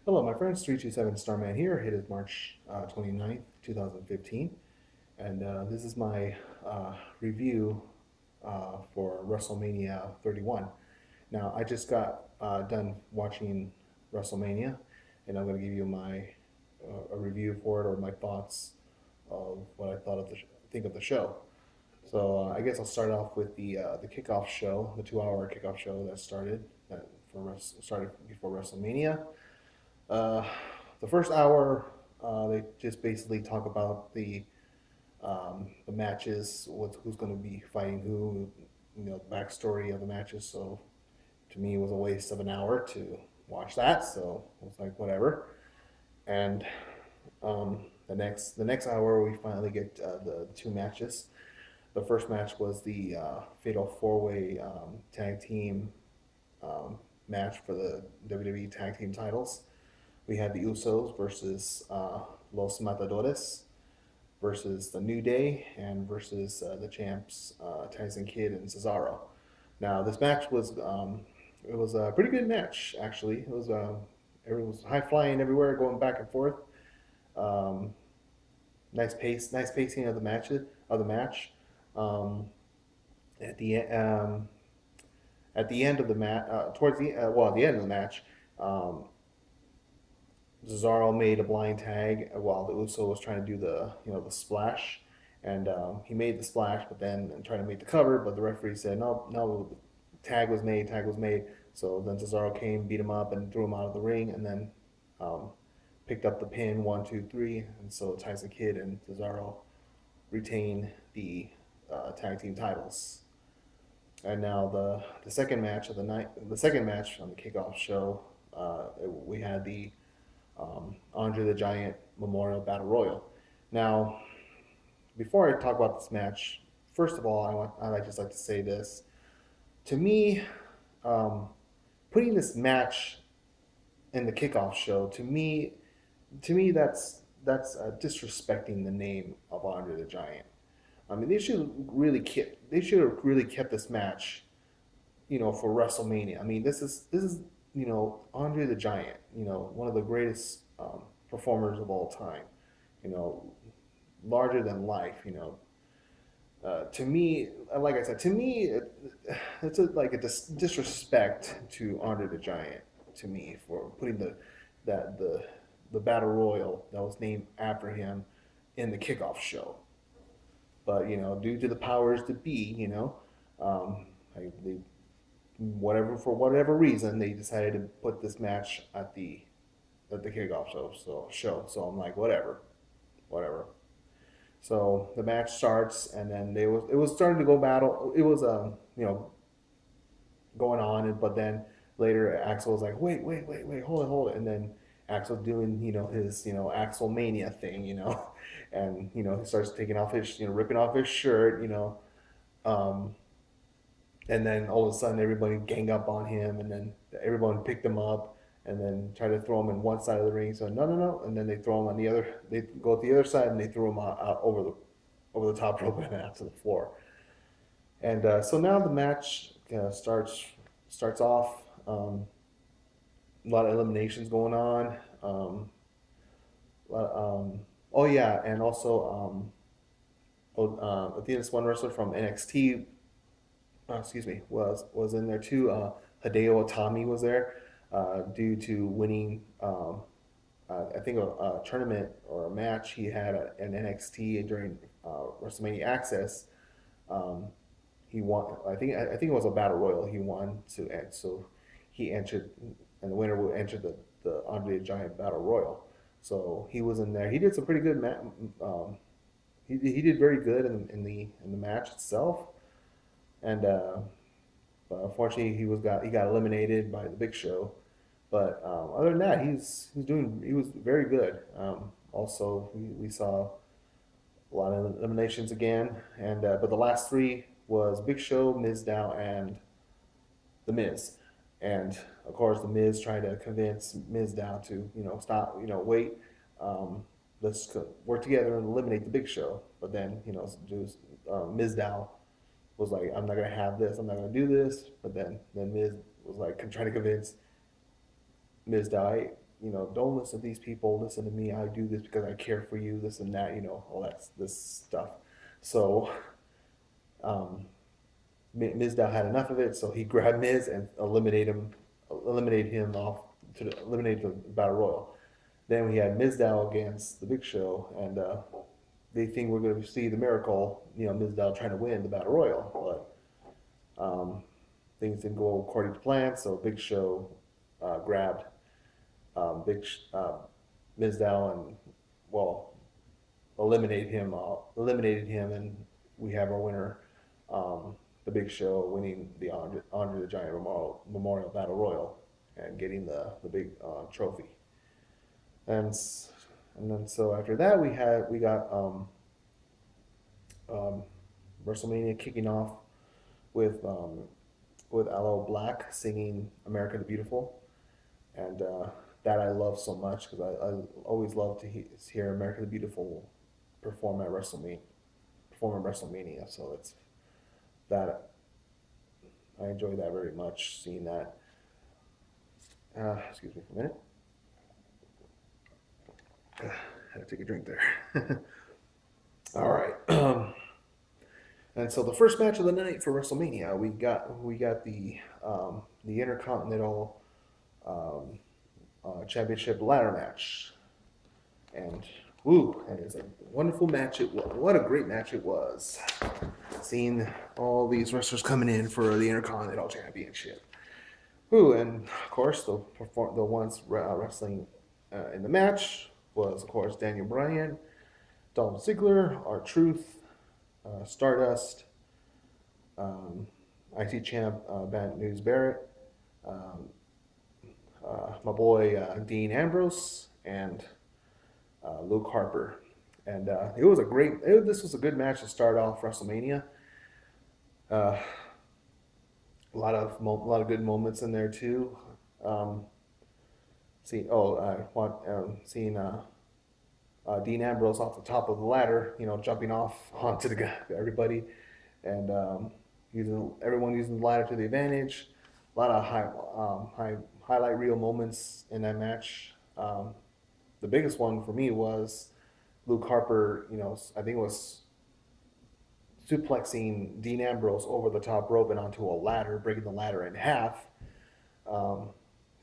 Hello, my friends. 327 Starman here. It is March 29th, 2015, and this is my review for WrestleMania 31. Now, I just got done watching WrestleMania, and I'm going to give you my a review for it or my thoughts of what I thought of think of the show. So I guess I'll start off with the kickoff show, the 2 hour kickoff show that started before WrestleMania. Uh, the first hour, they just basically talk about the matches, who's going to be fighting who, the backstory of the matches. So to me, it was a waste of an hour to watch that. So it was like whatever. And the next hour, we finally get the two matches. The first match was the Fatal Four Way Tag Team um, match for the WWE Tag Team titles. We had the Usos versus Los Matadores versus the New Day and versus the champs Tyson Kidd and Cesaro. Now this match was it was a pretty good match actually. It was high flying everywhere, going back and forth. Um, nice pacing of the match. Um, at the at the end of the match, towards the at the end of the match, um, Cesaro made a blind tag while the Uso was trying to do the splash, and he made the splash, but then trying to make the cover, but the referee said no, tag was made. So then Cesaro came, beat him up, and threw him out of the ring, and then um, picked up the pin 1, 2, 3, and so Tyson Kidd and Cesaro retain the tag team titles. And now the second match of the night, the second match on the kickoff show, we had the Andre the Giant Memorial Battle Royal. Now, before I talk about this match, first of all, I just like to say this. To me, um, putting this match in the kickoff show, to me that's disrespecting the name of Andre the Giant. I mean, they should have really kept this match, for WrestleMania. I mean, this is Andre the Giant, one of the greatest performers of all time, you know, larger than life, to me, like I said, to me, it's like a disrespect to Andre the Giant to me for putting that the battle royal that was named after him in the kickoff show. But due to the powers to be, they for whatever reason they decided to put this match at the kickoff show. So I'm like, whatever. So the match starts, and then it was starting to go battle. It was going on, but then later Axel was like, wait, hold it, and then Axel doing his Axel Mania thing, and he starts taking off his ripping off his shirt, um, and then all of a sudden everybody gang up on him, and then everyone picked him up and then try to throw him in one side of the ring. So no, and then they throw him on the other. They go to the other side and they throw him out over the top rope and out to the floor. And so now the match starts off. A lot of eliminations going on. Oh yeah, and also I think this one wrestler from NXT, excuse me, was in there too. Hideo Itami was there due to winning. I think a tournament or a match he had in NXT during WrestleMania Access. Um, he won. I think it was a battle royal. He won so he entered, and the winner would enter the Andre the Giant battle royal. So he was in there. He did some pretty good. He did very good in the match itself, and but unfortunately he got eliminated by the Big Show. But other than that, he was very good. Also, we saw a lot of eliminations again, and but the last three was Big Show, Mizdow, and the Miz, and of course the Miz tried to convince Mizdow to stop, wait, um, let's work together and eliminate the Big Show. But then Mizdow was like, I'm not gonna have this, I'm not gonna do this. But then Miz was like trying to convince Mizdow, don't listen to these people, listen to me. I do this because I care for you, this and that, all that this stuff. So um, Mizdow had enough of it, so he grabbed Miz and eliminated him off to eliminate the battle royal. Then we had Mizdow against the Big Show, and they think we're going to see the miracle, Mizdow trying to win the battle royal, but things didn't go according to plan. So Big Show grabbed Big Mizdow and well eliminated him, and we have our winner, the Big Show, winning the Andre the Giant Memorial Battle Royal and getting the big trophy. And and then so after that we got um, WrestleMania kicking off with Aloe Black singing "America the Beautiful," and that I love so much because I always love to hear America the Beautiful perform at WrestleMania. So it's that I enjoy that very much. Seeing that. Excuse me for a minute. Had to take a drink there. All right. And so the first match of the night for WrestleMania, we got the Intercontinental um, Championship ladder match, and and it's a wonderful match. What a great match it was. Seeing all these wrestlers coming in for the Intercontinental Championship. And of course the ones wrestling in the match was of course Daniel Bryan, Dolph Ziggler, R-Truth, Stardust, um, IC champ Bad News Barrett, um, my boy Dean Ambrose, and Luke Harper. And this was a good match to start off WrestleMania. Uh, a lot of good moments in there too. Um, seeing Dean Ambrose off the top of the ladder, jumping off onto the guy, everybody, and using everyone using the ladder to the advantage. A lot of highlight reel moments in that match. The biggest one for me was Luke Harper. I think it was suplexing Dean Ambrose over the top rope and onto a ladder, breaking the ladder in half. Um,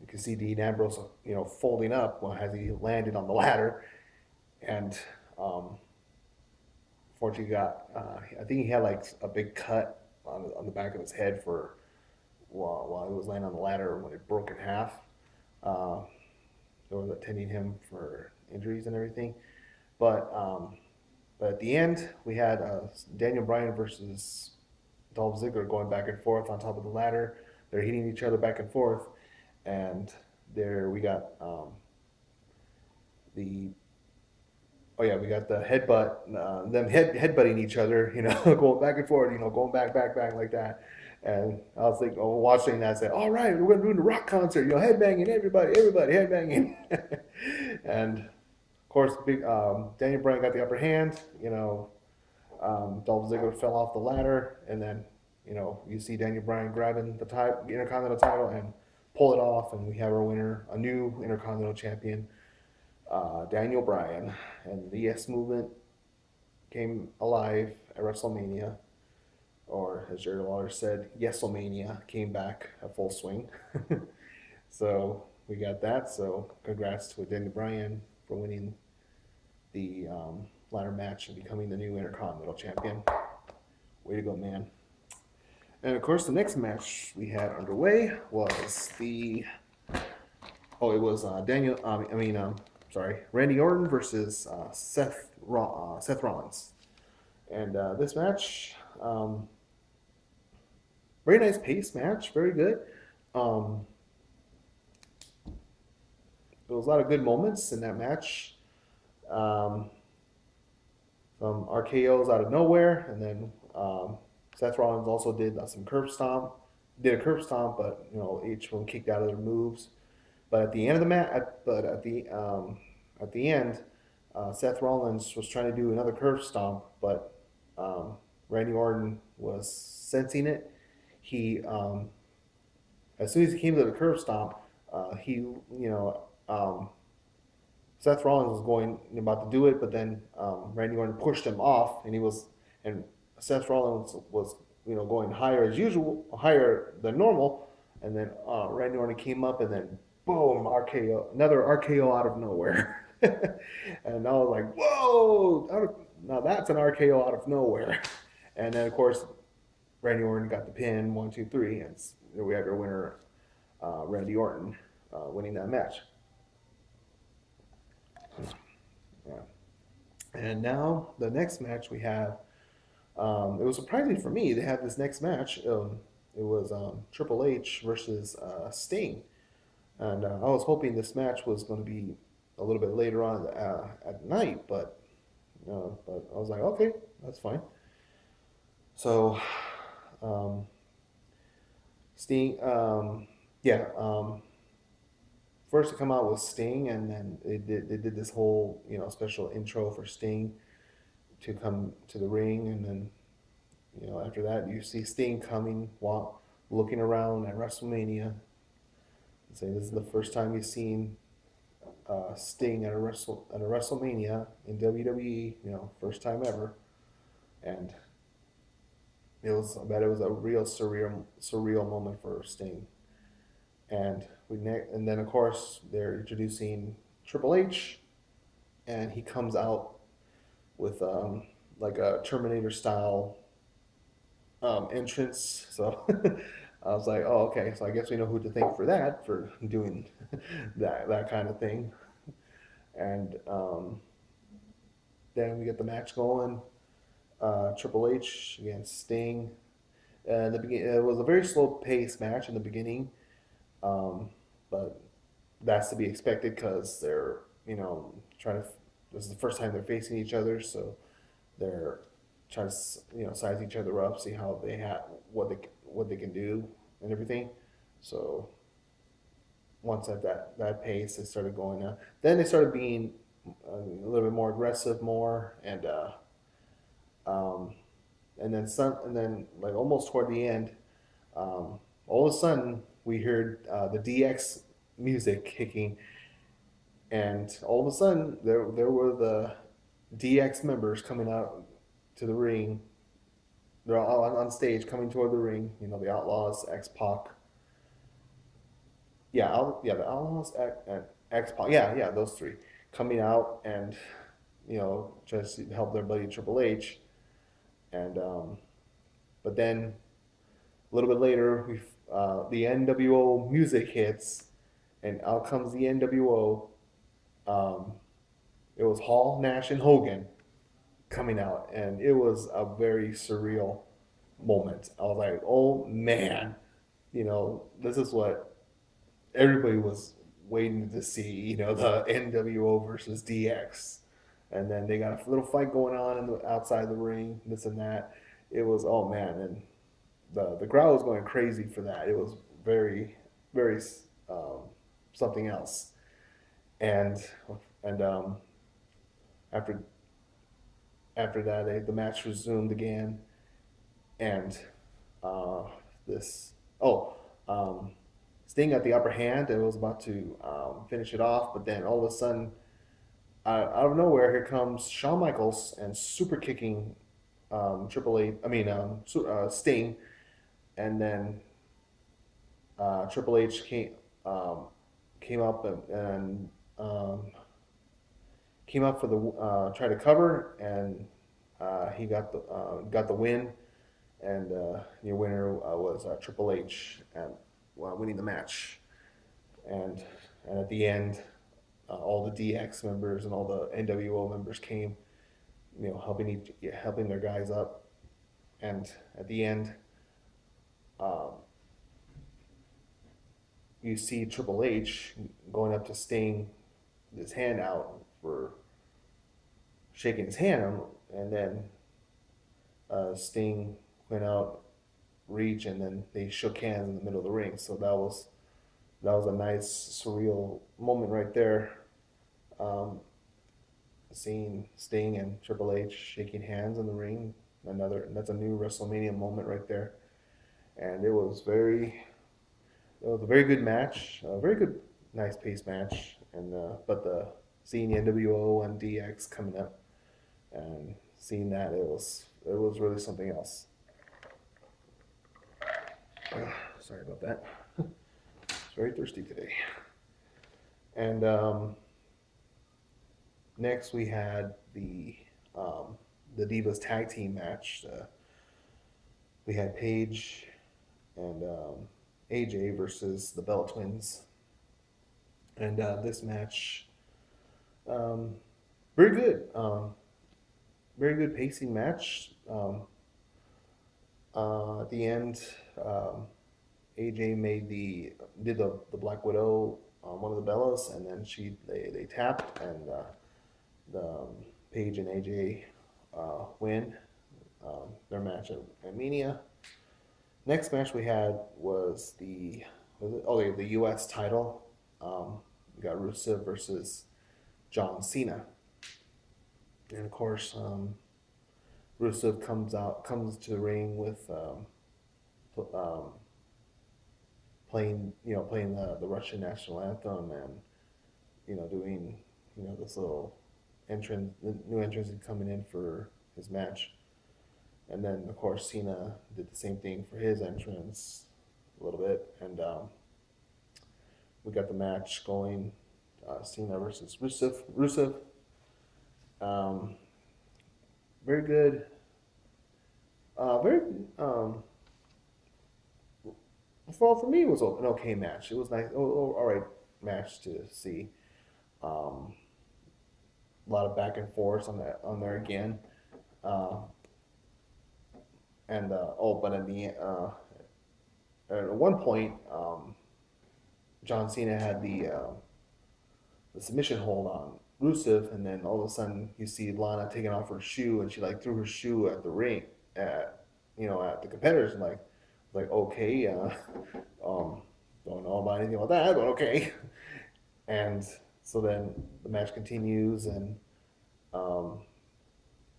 you can see Dean Ambrose, folding up as he landed on the ladder, and fortunately I think he had like a big cut on the back of his head for while he was laying on the ladder when it broke in half. Uh, they were attending him for injuries and everything, but at the end we had Daniel Bryan versus Dolph Ziggler going back and forth on top of the ladder. They're hitting each other back and forth, and there we got the we got the headbutt, them headbutting each other, going back and forth, going back like that. And I was like, watching that, I said, all right, we're going to do the rock concert, headbanging, everybody headbanging. And of course, big Daniel Bryan got the upper hand. Dolph Ziggler fell off the ladder, and then you see Daniel Bryan grabbing the Intercontinental title and pull it off, and we have our winner, a new Intercontinental champion, Daniel Bryan. And the Yes Movement came alive at WrestleMania, or as Jerry Lawler said, Yeselmania came back at full swing. So we got that. So congrats to Daniel Bryan for winning the ladder match and becoming the new Intercontinental champion. Way to go, man. And of course, the next match we had underway was Randy Orton versus Seth Rollins. And this match, very nice pace match, very good. Um, there was a lot of good moments in that match. Um, some RKO's out of nowhere, and then Seth Rollins also did some curb stomp. Did a curb stomp, but each one kicked out of their moves. But at the end of the match, at the end, Seth Rollins was trying to do another curb stomp, but Randy Orton was sensing it. He, as soon as he came to the curb stomp, he um, Seth Rollins was going about to do it, but then Randy Orton pushed him off, and Seth Rollins was going higher as usual, higher than normal, and then Randy Orton came up, and then boom, RKO, another RKO out of nowhere, and I was like, whoa, now that's an RKO out of nowhere, and then of course Randy Orton got the pin, 1, 2, 3, and we have your winner, Randy Orton, winning that match. Yeah. And now the next match we have, it was surprising for me. They had this next match. It was Triple H versus Sting, and I was hoping this match was going to be a little bit later on at night, but I was like, okay, that's fine. So, um, Sting, yeah, first to come out was Sting, and then they did this whole special intro for Sting to come to the ring, and then after that, you see Sting coming, looking around at WrestleMania, and say this is the first time you've seen Sting at a WrestleMania in WWE. First time ever, and I bet it was a real surreal moment for Sting. And then of course they're introducing Triple H, and he comes out with like a Terminator style entrance. So I was like, oh, okay. So I guess we know who to thank for that, for doing that kind of thing. And then we get the match going. Triple H against Sting. It was a very slow paced match in the beginning, um, but that's to be expected because they're trying to. This is the first time they're facing each other, so they're trying to size each other up, see how they have what they can do and everything. So once at that pace, they started going. Then they started being a little bit more aggressive, more um, and then like almost toward the end, all of a sudden we heard the DX music kicking, and all of a sudden there were the DX members coming out to the ring. They're all on stage coming toward the ring. The Outlaws, X Pac. Yeah, the Outlaws and X Pac. Yeah, those three coming out and just to help their buddy Triple H. And but then a little bit later, the NWO music hits, and out comes the NWO. Um, it was Hall, Nash, and Hogan coming out, and it was a very surreal moment. I was like, oh man, this is what everybody was waiting to see, the NWO versus DX. And then they got a little fight going on outside the ring, this and that. It was, oh man, and the crowd was going crazy for that. It was very, very um, something else. And and after that, the match resumed again, and uh, this oh um, Sting got the upper hand and was about to finish it off, but then all of a sudden, out of nowhere, here comes Shawn Michaels and super kicking Triple H. I mean Sting, and then Triple H came up and came up for the try to cover, and he got the win, and your winner was Triple H, and winning the match, and at the end, all the DX members and all the NWO members came, helping their guys up, and at the end, um, you see Triple H going up to Sting, with his hand out for shaking his hand, and then Sting went out, reach, and then they shook hands in the middle of the ring. So that was a nice surreal moment right there. Um, Seeing Sting and Triple H shaking hands in the ring, that's a new WrestleMania moment right there, and it was a very good match, a very good, nice pace match. and but the seeing the NWO and DX coming up and seeing that it was really something else. Sorry about that. It's very thirsty today. And next we had the Divas tag team match. We had Paige and AJ versus the Bella Twins, and this match, um, very good, very good pacing match. At the end, AJ did the Black Widow on one of the Bellas, and then they tapped, and the Paige and AJ win their match at Mania. Next match we had was the U.S. title. We got Rusev versus John Cena, and of course Rusev comes to the ring with um, playing the Russian national anthem, and doing this little entrance, the new entrance coming in for his match. And then, of course, Cena did the same thing for his entrance a little bit. And we got the match going, Cena versus Rusev. Um, very good. Very, well, for me, it was an okay match. It was nice. All right match to see. Um, a lot of back and forth on there again. Uh, and but at one point, John Cena had the submission hold on Rusev, and then all of a sudden you see Lana taking off her shoe, and she like threw her shoe at the ring at the competitors, and okay, um, don't know about anything about that, but okay. And so then the match continues, and um,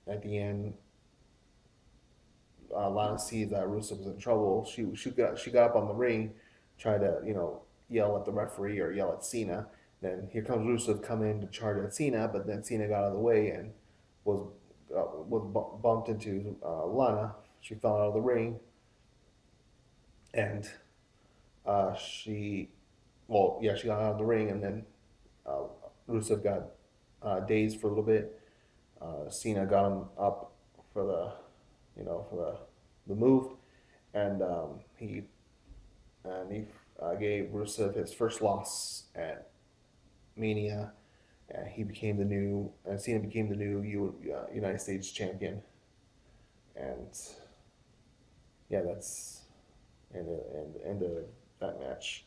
at the end, Lana sees that Rusev was in trouble. She got up on the ring, tried to yell at the referee or yell at Cena. Then here comes Rusev come in to charge at Cena, but then Cena got out of the way and was bumped into Lana. She fell out of the ring, and she she got out of the ring, and then uh, Rusev got dazed for a little bit. Cena got him up for the move, and he gave Rusev his first loss at Mania, and Cena became the new United States champion, and yeah, that's end of that match.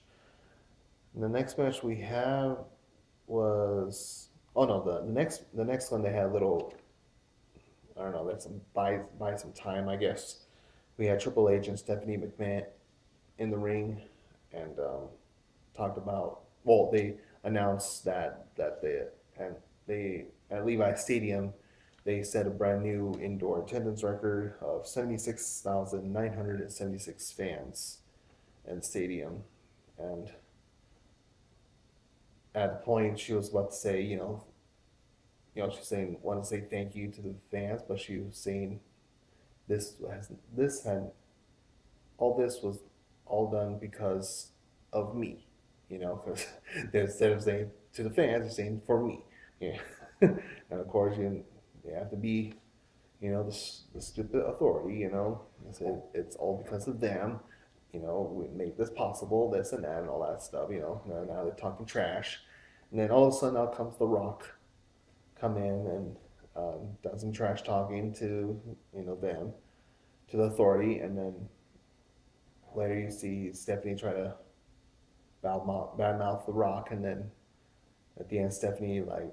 And the next match we have was the next one they had a little, I don't know, that's some buy some time, I guess. We had Triple H and Stephanie McMahon in the ring, and talked about, they announced that they at Levi Stadium they set a brand new indoor attendance record of 76,976 fans in the stadium, and at the point she was about to say, she's saying want to say thank you to the fans, but she was saying this had all this was all done because of me, because instead of saying to the fans, they're saying for me, yeah. And of course you have to be, the stupid authority, it's all because of them, we make this possible, this and that and all that stuff, now they're talking trash, and then all of a sudden out comes The Rock, come in and does some trash talking to them, to the authority, and then later you see Stephanie try to badmouth The Rock, and then at the end Stephanie did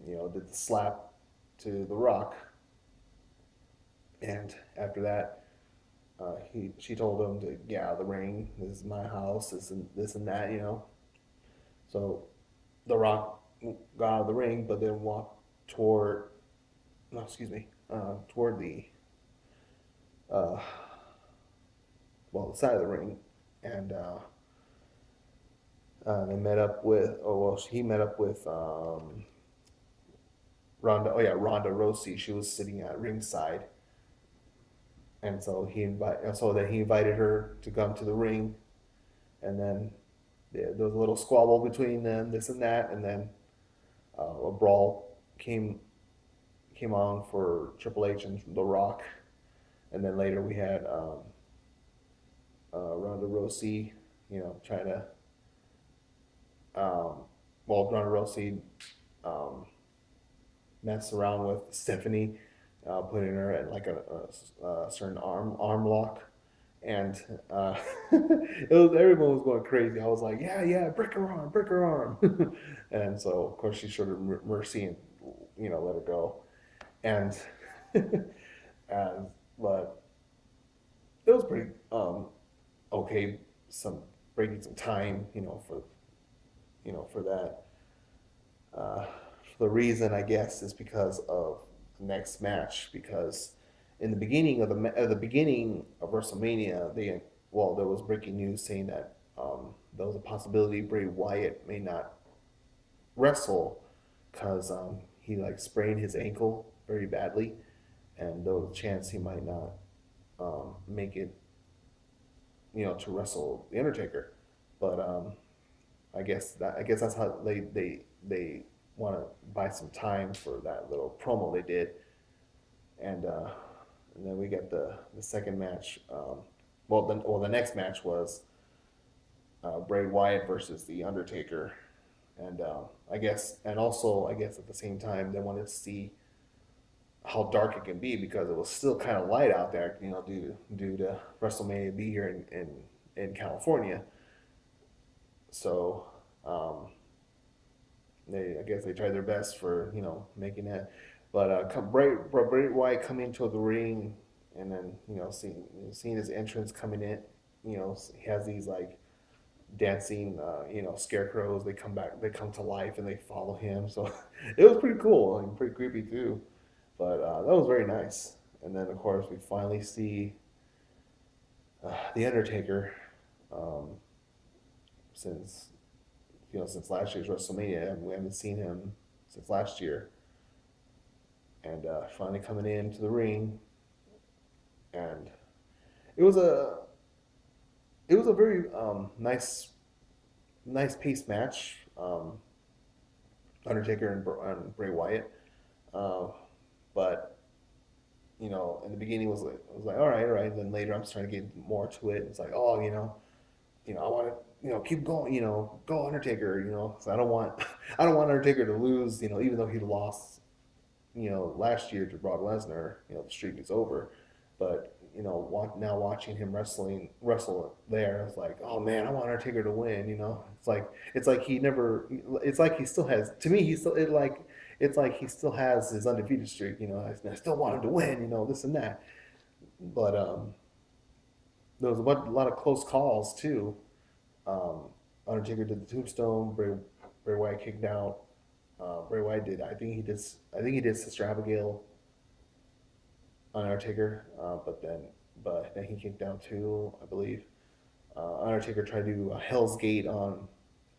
the slap to The Rock, and after that she told him to get out of the ring. This is my house. This and that. So The Rock got out of the ring, but then walked toward, no, excuse me, toward uh, the side of the ring, and They met up with, oh well, he met up with Ronda. Oh yeah, Ronda Rousey. She was sitting at ringside, and so then he invited her to come to the ring, and then there was a little squabble between them, this and that, and then a brawl came on for Triple H and The Rock, and then later we had Ronda Rousey, trying to um, Ronda Rousey um, messed around with Stephanie, putting her at like a certain arm lock, and everyone was going crazy. I was like, yeah, yeah, break her arm, and so of course she showed her mercy and let her go, and and but it was pretty okay, some breaking some time, for that. Uh, the reason, I guess, is because of the next match. Because in the beginning of WrestleMania, there was breaking news saying that there was a possibility Bray Wyatt may not wrestle because he like sprained his ankle very badly, and there was a chance he might not make it, to wrestle the Undertaker. But I guess that's how they want to buy some time for that little promo they did, and then we get the second match. The next match was Bray Wyatt versus the Undertaker, and I guess at the same time they wanted to see how dark it can be because it was still kind of light out there, due to WrestleMania be here in California. So I guess they tried their best for making that. But Bray Wyatt coming into the ring, and then seeing his entrance coming in, he has these like dancing scarecrows. They come to life, and they follow him. So it was pretty cool and pretty creepy too. But that was very nice. And then of course we finally see the Undertaker, um, since since last year's WrestleMania, and we haven't seen him since last year. And finally coming into the ring, and it was a it was a very nice paced match. Undertaker and Bray Wyatt, uh, but in the beginning was like all right. And then later I'm starting to get more to it. It's like, oh, I want to keep going, go Undertaker, 'cause I don't want Undertaker to lose, even though he lost last year to Brock Lesnar. The streak is over. But now watching him wrestle there, it's like, oh man, I want Undertaker to win. It's like he never. It's like he still has. To me, he still it like it's like he still has his undefeated streak. I still want him to win. This and that. But there was a lot of close calls too. Um, Undertaker did the Tombstone. Bray Wyatt kicked out. Bray Wyatt did. I think he did Sister Abigail on Undertaker, but then he kicked out too, I believe. Undertaker tried to do a Hell's Gate on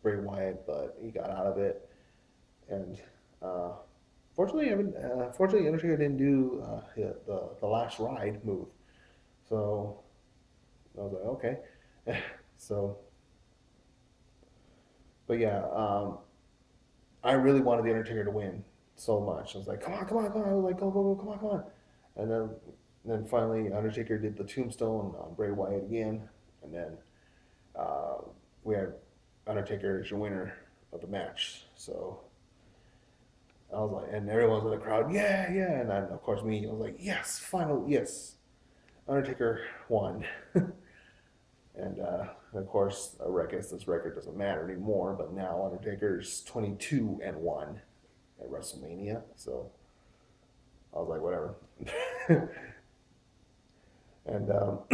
Bray Wyatt, but he got out of it. And uh, fortunately, Undertaker didn't do the last ride move. So I was like, okay. So, but yeah, I really wanted the Undertaker to win so much. I was like, come on, come on, come on! I was like, go, go, go, come on, come on! And then finally, Undertaker did the Tombstone on Bray Wyatt again, and then uh, we had Undertaker as your winner of the match. So I was like, and everyone's in the crowd, yeah, yeah, and then of course me, I was like, yes, final, yes, Undertaker won. And of course, I guess this record doesn't matter anymore. But now Undertaker's 22-1 at WrestleMania. So I was like, whatever. And now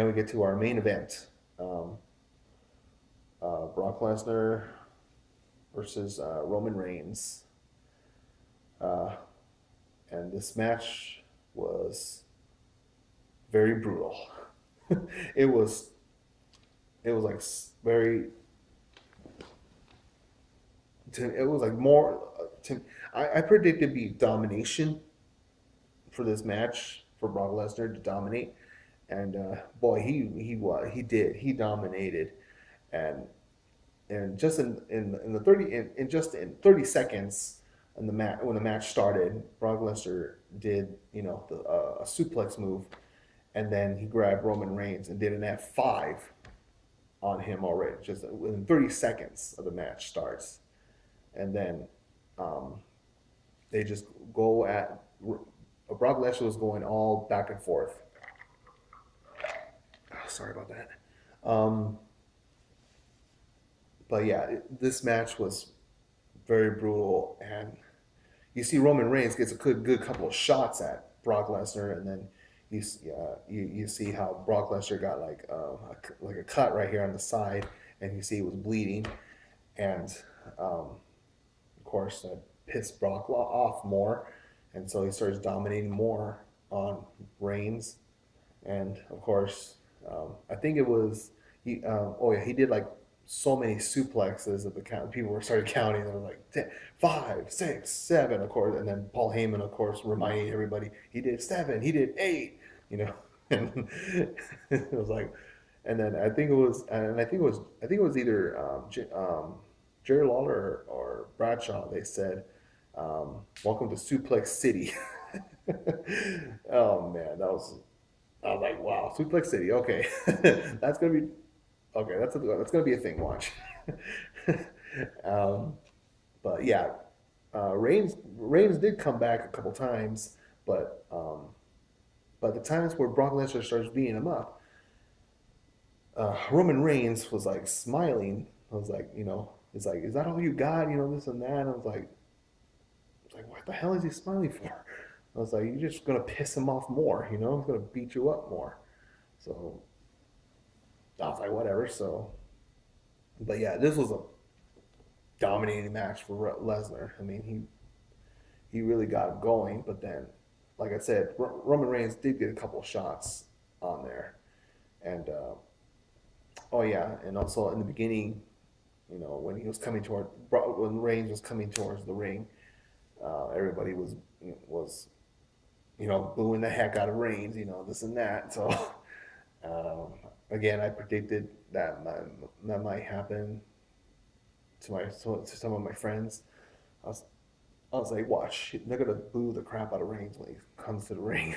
we get to our main event: um, Brock Lesnar versus Roman Reigns. Uh, and this match was very brutal. it was it was like very it was like more. I predicted it'd be domination for this match for Brock Lesnar to dominate, and boy, he did he dominated, and just in the 30 in just in 30 seconds in the match when the match started, Brock Lesnar did a suplex move, and then he grabbed Roman Reigns and did an F5 on him already, just within 30 seconds of the match starts, and then um, they just go at Brock Lesnar was going all back and forth. Oh, sorry about that. Um, but yeah, this match was very brutal, and you see Roman Reigns gets a good couple of shots at Brock Lesnar, and then you see how Brock Lesnar got like a cut right here on the side, and you see he was bleeding, and of course that pissed Brock off more, and so he starts dominating more on Reigns, and of course, I think it was he. Oh yeah, he did like so many suplexes that the count people were started counting. They were like 10, 5, 6, 7, of course, and then Paul Heyman, of course, reminding everybody he did 7, he did 8, you know, and it was like, and then I think it was either Jerry Lawler or Bradshaw. They said, "Welcome to Suplex City." Oh man, that was I was like, wow, Suplex City. Okay, that's gonna be okay. That's gonna be a thing. Watch. um, but yeah, Reigns did come back a couple times, but the times where Brock Lesnar starts beating him up, Roman Reigns was like smiling. I was like, it's like, is that all you got? This and that. And I was like, what the hell is he smiling for? I was like, you're just gonna piss him off more. He's gonna beat you up more. So I was like, whatever. So, but yeah, this was a dominating match for Lesnar. I mean, he really got him going. But then, like I said, Roman Reigns did get a couple shots on there, and oh yeah, and also in the beginning, when he was coming toward when Reigns was coming towards the ring, everybody was booing the heck out of Reigns, this and that. So again, I predicted that might happen to some of my friends. I was I was like, watch, they're gonna boo the crap out of Reigns when he comes to the ring,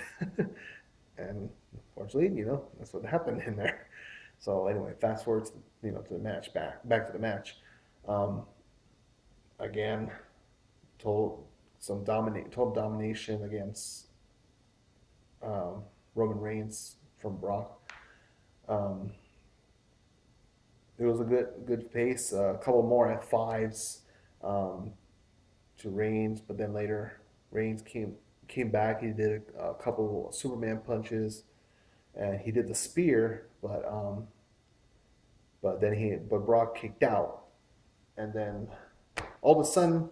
and unfortunately, that's what happened in there. So anyway, fast forward to the match back to the match. Um, Again, total total domination against um, Roman Reigns from Brock. Um, it was a good pace. A couple more F5s um, to Reigns, but then later Reigns came back. He did a couple Superman punches, and he did the spear, but Brock kicked out, and then all of a sudden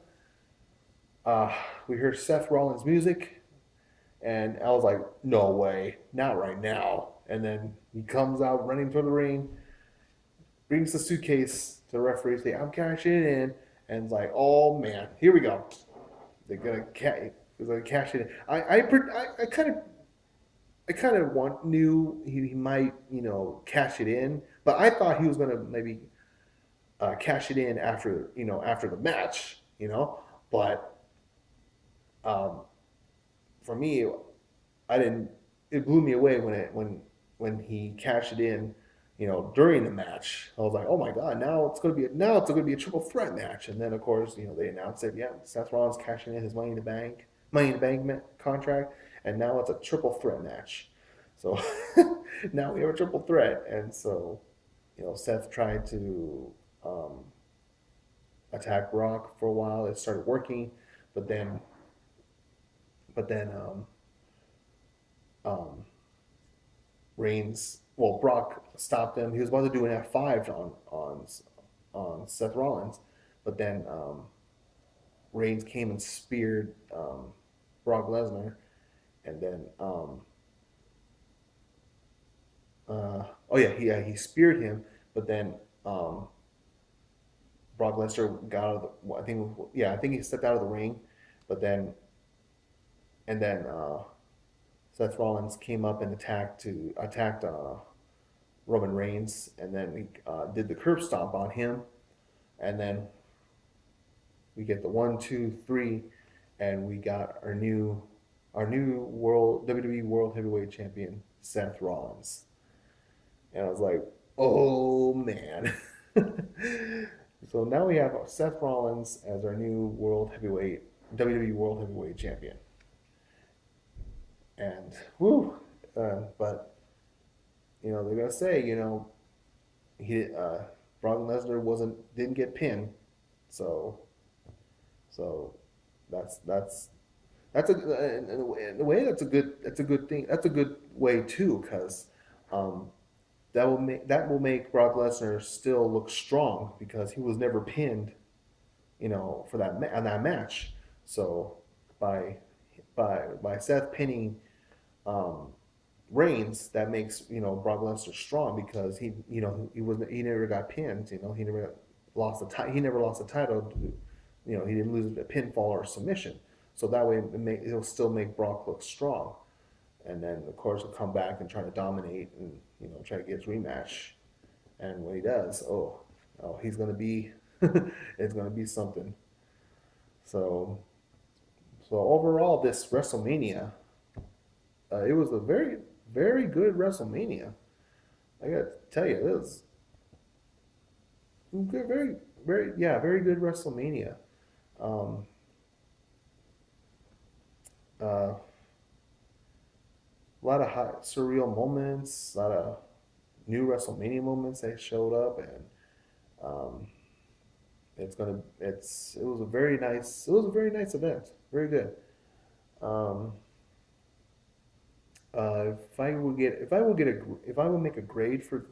uh, we heard Seth Rollins' music, and I was like, no way, not right now. And then he comes out running toward the ring, brings the suitcase to the referee, say, I'm cashing it in, and it's like, oh man, here we go. They're gonna cash it in. I kind of knew he might cash it in, but I thought he was gonna maybe cash it in after the match, but um, for me, I didn't. It blew me away when he cashed it in, during the match. I was like, oh my god, now it's gonna be a triple threat match. And then of course, they announced it. Yeah, Seth Rollins cashing in his Money in the Bank contract, and now it's a triple threat match. So now we have a triple threat, and so Seth tried to um, attack Brock for a while. It started working, but then um, Brock stopped him. He was about to do an F5 on Seth Rollins, but then Reigns came and speared Brock Lesnar, and then oh yeah, he speared him, but then Brock Lesnar got out of the, I think he stepped out of the ring, but then and then Seth Rollins came up and attacked Roman Reigns, and then we did the curb stomp on him, and then we get the 1, 2, 3, and we got our new world WWE World Heavyweight Champion Seth Rollins, and I was like, oh man. So now we have Seth Rollins as our new WWE World Heavyweight Champion, and whoo, but they're gonna say he Brock Lesnar didn't get pinned, so so that's in a way that's a good thing, that's a good way too, because um, that will make Brock Lesnar still look strong because he was never pinned, for on that match. So by by Seth pinning um, Reigns, that makes Brock Lesnar strong because he never got pinned. He never lost the title. He didn't lose it a pinfall or submission. So that way it'll still make Brock look strong. And then of course he'll come back and try to dominate and try to get his rematch. And when he does, he's gonna be it's gonna be something. So overall, this WrestleMania, it was a very very good WrestleMania. I gotta tell you, it was good, very good WrestleMania. Um, uh, a lot of hot, surreal moments, a lot of new WrestleMania moments that showed up, and um, it was a very nice event, very good. Um, if I would make a grade for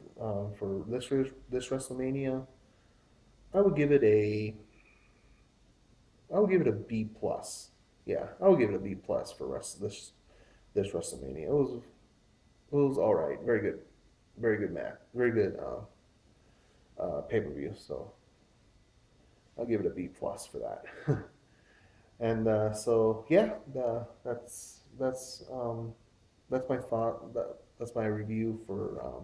this WrestleMania, I would give it a I would give it a B plus. Yeah, I would give it a B plus for this WrestleMania. It was all right, very good match, very good pay per view. So I'll give it a B plus for that. And so yeah, that's my thought. That's my review for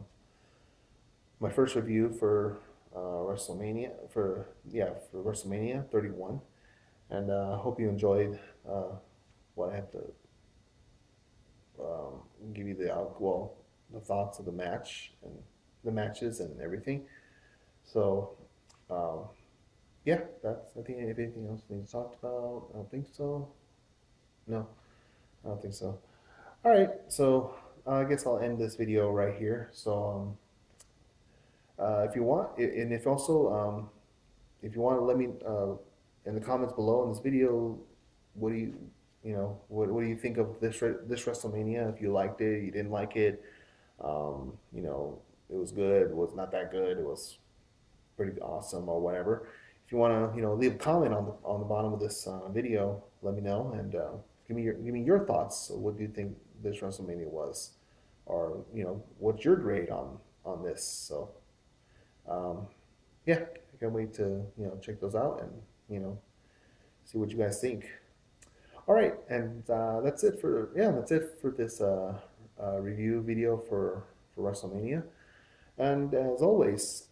my first review for for WrestleMania 31. And I hope you enjoyed what I have to give you the thoughts of the match and the matches and everything. So um, yeah, I think if anything else needs talked about, I don't think so. No, I don't think so. All right, so I guess I'll end this video right here. So if you want, and if you want to let me in the comments below in this video, what do what do you think of this WrestleMania? If you liked it, you didn't like it, it was good, it was not that good, it was pretty awesome or whatever. If you want to leave a comment on the bottom of this video, let me know, and give me your thoughts. So what do you think this WrestleMania was, or what's your grade on this? So um, yeah, I can't wait to check those out and see what you guys think. All right, and that's it for this review video for WrestleMania. And as always,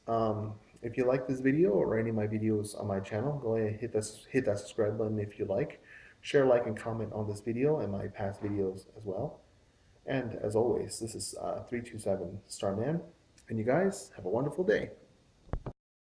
if you like this video or any of my videos on my channel, go ahead and hit that subscribe button if you like. Share, like, and comment on this video and my past videos as well. And as always, this is 327 Starman, and you guys have a wonderful day.